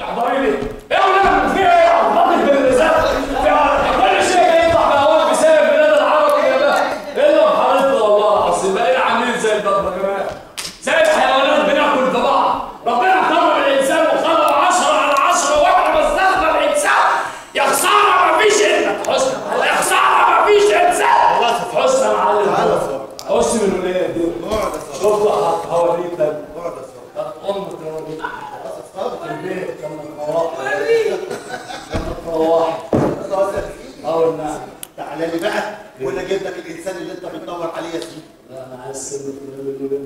تحضري لي؟ ايه يا ولاد في ايه؟ عضلاتك بالرزاق كل شيء يطلع بقول بسبب بلاد العربي يا بقى الا بحارتنا والله العظيم بقينا عاملين زي البطه كمان زي الحيوانات بناكل في بعض. ربنا كرم الانسان وخلق 10 على 10 واحنا بنستخدم الانسان. يا خساره مفيش انك حسن يا خساره مفيش انسان. حسن يا معلم حسن من الولاد دي شوف هوريك ده امك توريك في البيت لما تروحي اول نعم تعالى لي بقى ولا اجيب لك الانسان اللي انت بتدور عليه يا سيدي. لا انا عايز السن موجوده